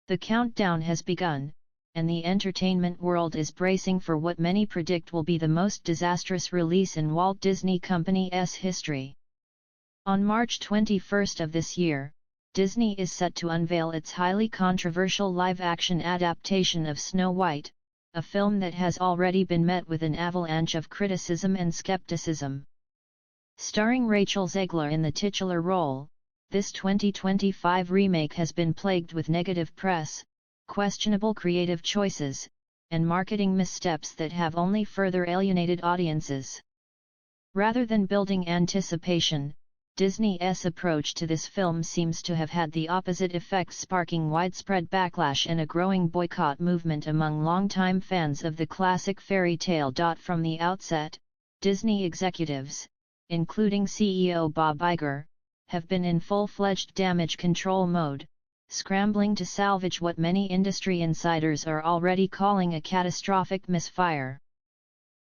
The countdown has begun, and the entertainment world is bracing for what many predict will be the most disastrous release in Walt Disney Company's history. On March 21 of this year, Disney is set to unveil its highly controversial live-action adaptation of Snow White, a film that has already been met with an avalanche of criticism and skepticism. Starring Rachel Zegler in the titular role, this 2025 remake has been plagued with negative press, questionable creative choices, and marketing missteps that have only further alienated audiences. Rather than building anticipation, Disney's approach to this film seems to have had the opposite effect, sparking widespread backlash and a growing boycott movement among longtime fans of the classic fairy tale. From the outset, Disney executives, including CEO Bob Iger, have been in full-fledged damage control mode, scrambling to salvage what many industry insiders are already calling a catastrophic misfire.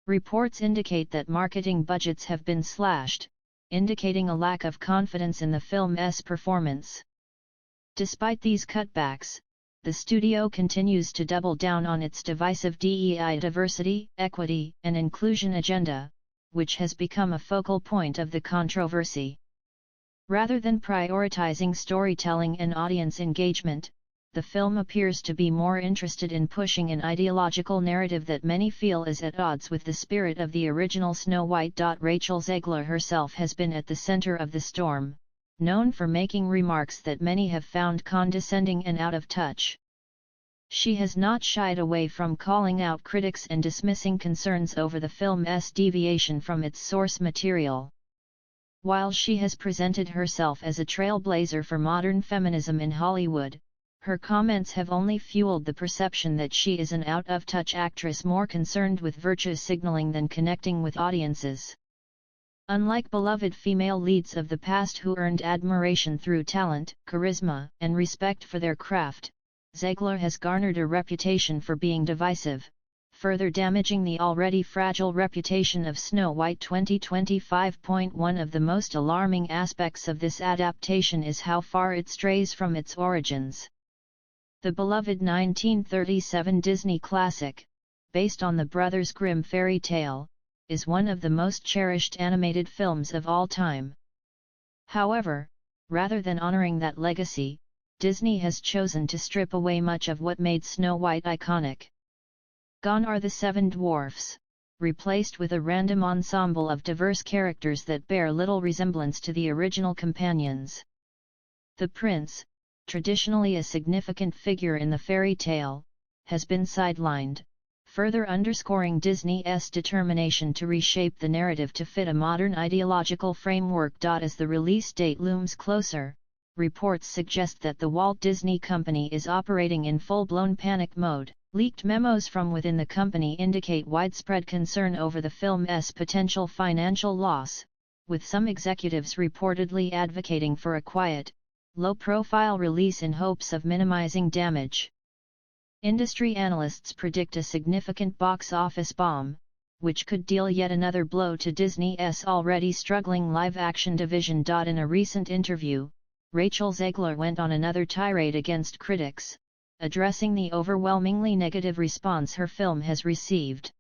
Reports indicate that marketing budgets have been slashed, indicating a lack of confidence in the film's performance. Despite these cutbacks, the studio continues to double down on its divisive DEI diversity, equity, and inclusion agenda, which has become a focal point of the controversy. Rather than prioritizing storytelling and audience engagement, the film appears to be more interested in pushing an ideological narrative that many feel is at odds with the spirit of the original Snow White. Rachel Zegler herself has been at the center of the storm, known for making remarks that many have found condescending and out of touch. She has not shied away from calling out critics and dismissing concerns over the film's deviation from its source material. While she has presented herself as a trailblazer for modern feminism in Hollywood, her comments have only fueled the perception that she is an out-of-touch actress more concerned with virtue signaling than connecting with audiences. Unlike beloved female leads of the past who earned admiration through talent, charisma, and respect for their craft, Zegler has garnered a reputation for being divisive, further damaging the already fragile reputation of Snow White 2025. One of the most alarming aspects of this adaptation is how far it strays from its origins. The beloved 1937 Disney classic, based on the Brothers Grimm fairy tale, is one of the most cherished animated films of all time. However, rather than honoring that legacy, Disney has chosen to strip away much of what made Snow White iconic. Gone are the seven dwarfs, replaced with a random ensemble of diverse characters that bear little resemblance to the original companions. The prince, traditionally a significant figure in the fairy tale, has been sidelined, further underscoring Disney's determination to reshape the narrative to fit a modern ideological framework. As the release date looms closer, reports suggest that the Walt Disney Company is operating in full-blown panic mode. Leaked memos from within the company indicate widespread concern over the film's potential financial loss, with some executives reportedly advocating for a quiet, low-profile release in hopes of minimizing damage. Industry analysts predict a significant box office bomb, which could deal yet another blow to Disney's already struggling live-action division. In a recent interview, Rachel Zegler went on another tirade against critics, addressing the overwhelmingly negative response her film has received.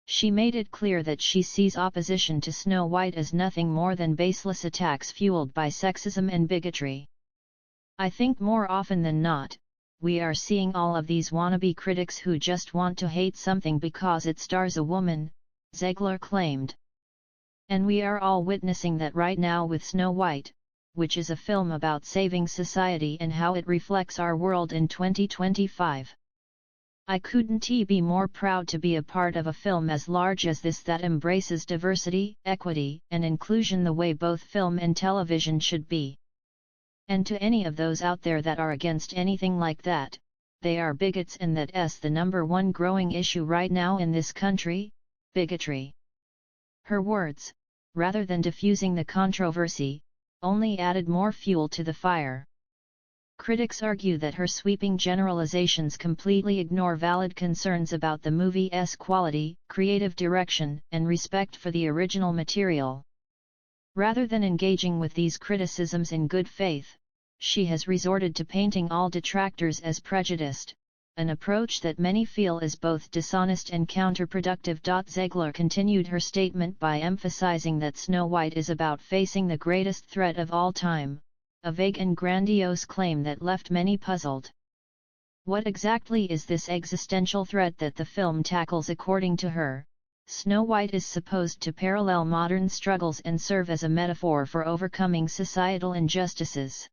She made it clear that she sees opposition to Snow White as nothing more than baseless attacks fueled by sexism and bigotry. I think more often than not, we are seeing all of these wannabe critics who just want to hate something because it stars a woman, Zegler claimed. And we are all witnessing that right now with Snow White, which is a film about saving society and how it reflects our world in 2025. I couldn't be more proud to be a part of a film as large as this that embraces diversity, equity, and inclusion the way both film and television should be. And to any of those out there that are against anything like that, they are bigots, and that's the number one growing issue right now in this country, bigotry. Her words, rather than diffusing the controversy, only added more fuel to the fire. Critics argue that her sweeping generalizations completely ignore valid concerns about the movie's quality, creative direction, and respect for the original material. Rather than engaging with these criticisms in good faith, she has resorted to painting all detractors as prejudiced, an approach that many feel is both dishonest and counterproductive. Zegler continued her statement by emphasizing that Snow White is about facing the greatest threat of all time, a vague and grandiose claim that left many puzzled. What exactly is this existential threat that the film tackles? According to her, Snow White is supposed to parallel modern struggles and serve as a metaphor for overcoming societal injustices.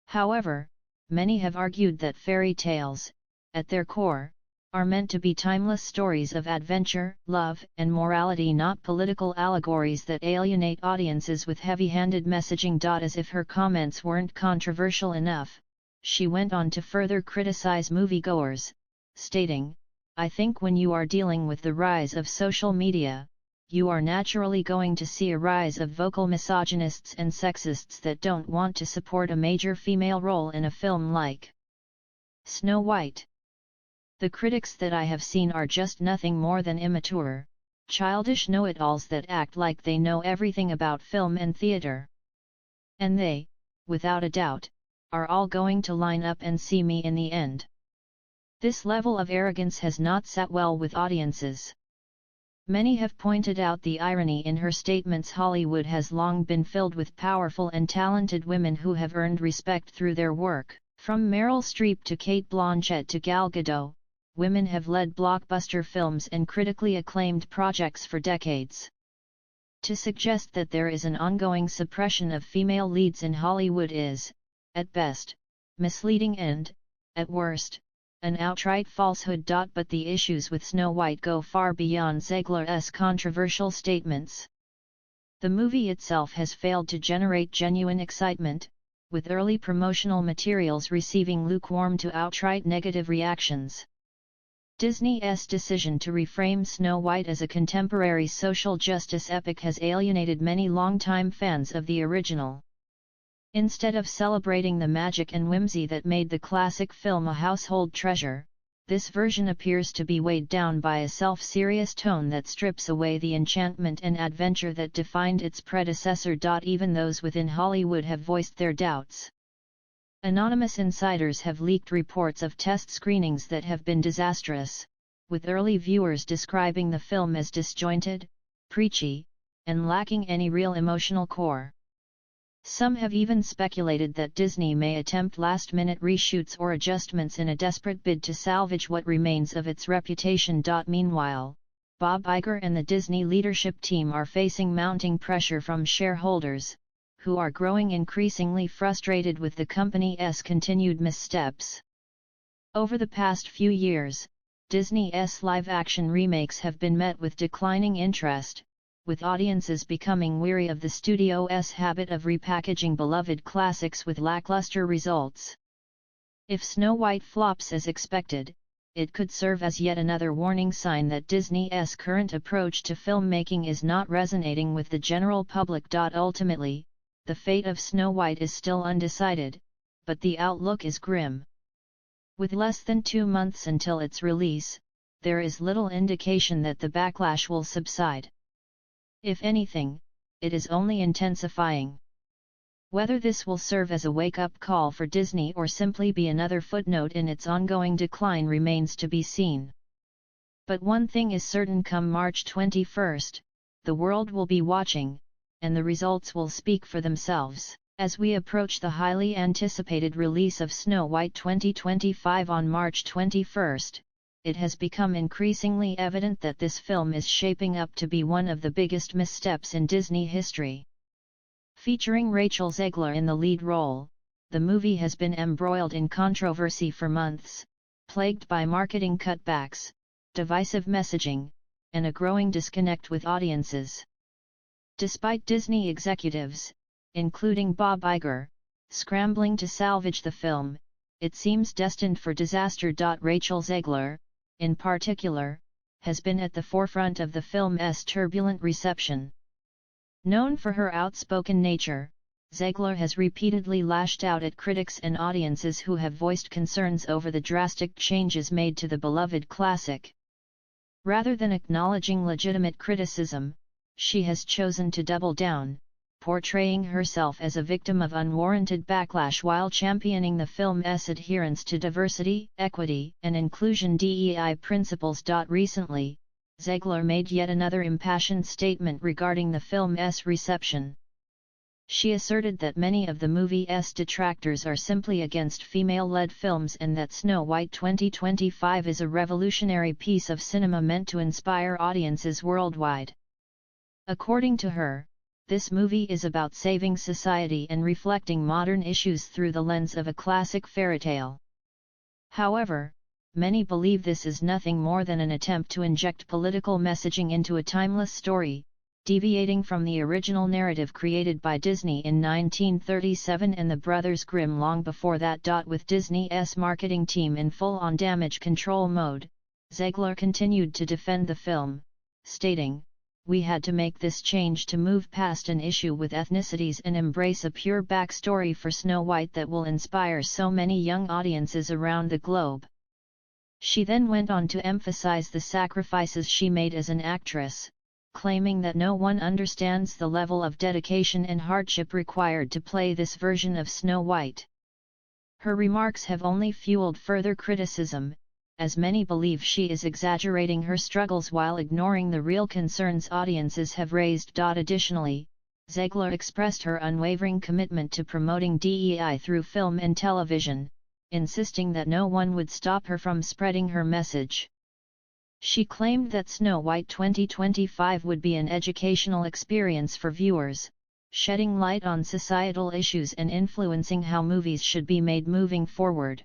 However, many have argued that fairy tales, at their core, are meant to be timeless stories of adventure, love, and morality, not political allegories that alienate audiences with heavy-handed messaging. As if her comments weren't controversial enough, she went on to further criticize moviegoers, stating, "I think when you are dealing with the rise of social media, you are naturally going to see a rise of vocal misogynists and sexists that don't want to support a major female role in a film like Snow White. The critics that I have seen are just nothing more than immature, childish know-it-alls that act like they know everything about film and theater. And they, without a doubt, are all going to line up and see me in the end." This level of arrogance has not sat well with audiences. Many have pointed out the irony in her statements. Hollywood has long been filled with powerful and talented women who have earned respect through their work. From Meryl Streep to Cate Blanchett to Gal Gadot, women have led blockbuster films and critically acclaimed projects for decades. To suggest that there is an ongoing suppression of female leads in Hollywood is, at best, misleading and, at worst, an outright falsehood. But the issues with Snow White go far beyond Zegler's controversial statements. The movie itself has failed to generate genuine excitement, with early promotional materials receiving lukewarm to outright negative reactions. Disney's decision to reframe Snow White as a contemporary social justice epic has alienated many longtime fans of the original. Instead of celebrating the magic and whimsy that made the classic film a household treasure, this version appears to be weighed down by a self-serious tone that strips away the enchantment and adventure that defined its predecessor. Even those within Hollywood have voiced their doubts. Anonymous insiders have leaked reports of test screenings that have been disastrous, with early viewers describing the film as disjointed, preachy, and lacking any real emotional core. Some have even speculated that Disney may attempt last-minute reshoots or adjustments in a desperate bid to salvage what remains of its reputation. Meanwhile, Bob Iger and the Disney leadership team are facing mounting pressure from shareholders, who are growing increasingly frustrated with the company's continued missteps. Over the past few years, Disney's live-action remakes have been met with declining interest, with audiences becoming weary of the studio's habit of repackaging beloved classics with lackluster results. If Snow White flops as expected, it could serve as yet another warning sign that Disney's current approach to filmmaking is not resonating with the general public. Ultimately, the fate of Snow White is still undecided, but the outlook is grim. With less than 2 months until its release, there is little indication that the backlash will subside. If anything, it is only intensifying. Whether this will serve as a wake-up call for Disney or simply be another footnote in its ongoing decline remains to be seen. But one thing is certain: come March 21, the world will be watching, and the results will speak for themselves. As we approach the highly anticipated release of Snow White 2025 on March 21, it has become increasingly evident that this film is shaping up to be one of the biggest missteps in Disney history. Featuring Rachel Zegler in the lead role, the movie has been embroiled in controversy for months, plagued by marketing cutbacks, divisive messaging, and a growing disconnect with audiences. Despite Disney executives, including Bob Iger, scrambling to salvage the film, it seems destined for disaster. Rachel Zegler, in particular, has been at the forefront of the film's turbulent reception. Known for her outspoken nature, Zegler has repeatedly lashed out at critics and audiences who have voiced concerns over the drastic changes made to the beloved classic. Rather than acknowledging legitimate criticism, she has chosen to double down, portraying herself as a victim of unwarranted backlash while championing the film's adherence to diversity, equity, and inclusion DEI principles. Recently, Zegler made yet another impassioned statement regarding the film's reception. She asserted that many of the movie's detractors are simply against female-led films and that Snow White 2025 is a revolutionary piece of cinema meant to inspire audiences worldwide. According to her, this movie is about saving society and reflecting modern issues through the lens of a classic fairy tale. However, many believe this is nothing more than an attempt to inject political messaging into a timeless story, deviating from the original narrative created by Disney in 1937 and the Brothers Grimm long before that. With Disney's marketing team in full-on damage control mode, Zegler continued to defend the film, stating, "We had to make this change to move past an issue with ethnicities and embrace a pure backstory for Snow White that will inspire so many young audiences around the globe." She then went on to emphasize the sacrifices she made as an actress, claiming that no one understands the level of dedication and hardship required to play this version of Snow White. Her remarks have only fueled further criticism, as many believe she is exaggerating her struggles while ignoring the real concerns audiences have raised. Additionally, Zegler expressed her unwavering commitment to promoting DEI through film and television, insisting that no one would stop her from spreading her message. She claimed that Snow White 2025 would be an educational experience for viewers, shedding light on societal issues and influencing how movies should be made moving forward.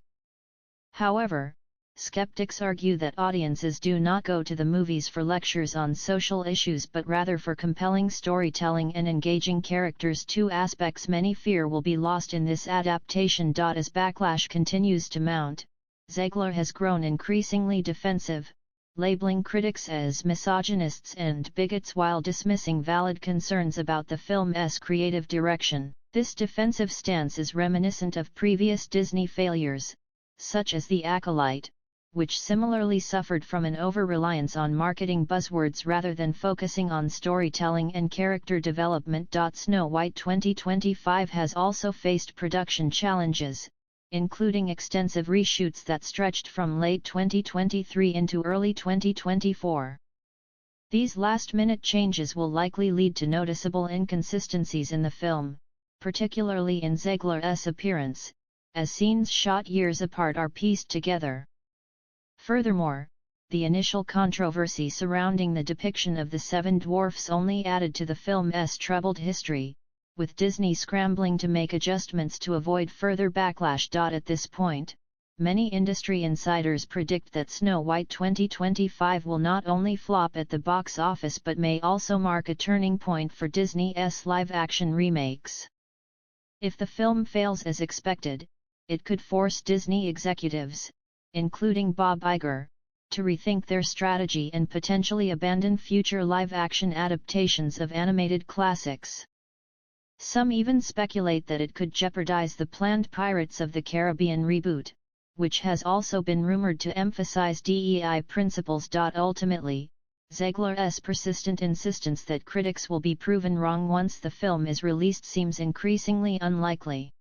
However, skeptics argue that audiences do not go to the movies for lectures on social issues but rather for compelling storytelling and engaging characters, two aspects many fear will be lost in this adaptation. As backlash continues to mount, Zegler has grown increasingly defensive, labeling critics as misogynists and bigots while dismissing valid concerns about the film's creative direction. This defensive stance is reminiscent of previous Disney failures, such as The Acolyte, which similarly suffered from an over-reliance on marketing buzzwords rather than focusing on storytelling and character development. Snow White 2025 has also faced production challenges, including extensive reshoots that stretched from late 2023 into early 2024. These last-minute changes will likely lead to noticeable inconsistencies in the film, particularly in Zegler's appearance, as scenes shot years apart are pieced together. Furthermore, the initial controversy surrounding the depiction of the Seven Dwarfs only added to the film's troubled history, with Disney scrambling to make adjustments to avoid further backlash. At this point, many industry insiders predict that Snow White 2025 will not only flop at the box office but may also mark a turning point for Disney's live-action remakes. If the film fails as expected, it could force Disney executives, including Bob Iger, to rethink their strategy and potentially abandon future live-action adaptations of animated classics. Some even speculate that it could jeopardize the planned Pirates of the Caribbean reboot, which has also been rumored to emphasize DEI principles. Ultimately, Zegler's persistent insistence that critics will be proven wrong once the film is released seems increasingly unlikely.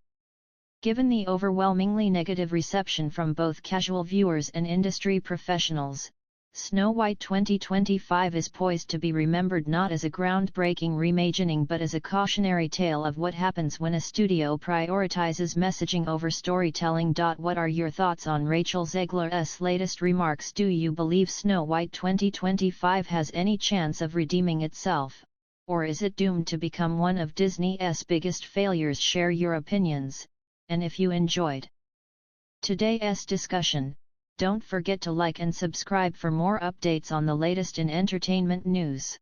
Given the overwhelmingly negative reception from both casual viewers and industry professionals, Snow White 2025 is poised to be remembered not as a groundbreaking reimagining but as a cautionary tale of what happens when a studio prioritizes messaging over storytelling. What are your thoughts on Rachel Zegler's latest remarks? Do you believe Snow White 2025 has any chance of redeeming itself, or is it doomed to become one of Disney's biggest failures? Share your opinions, and if you enjoyed today's discussion, don't forget to like and subscribe for more updates on the latest in entertainment news.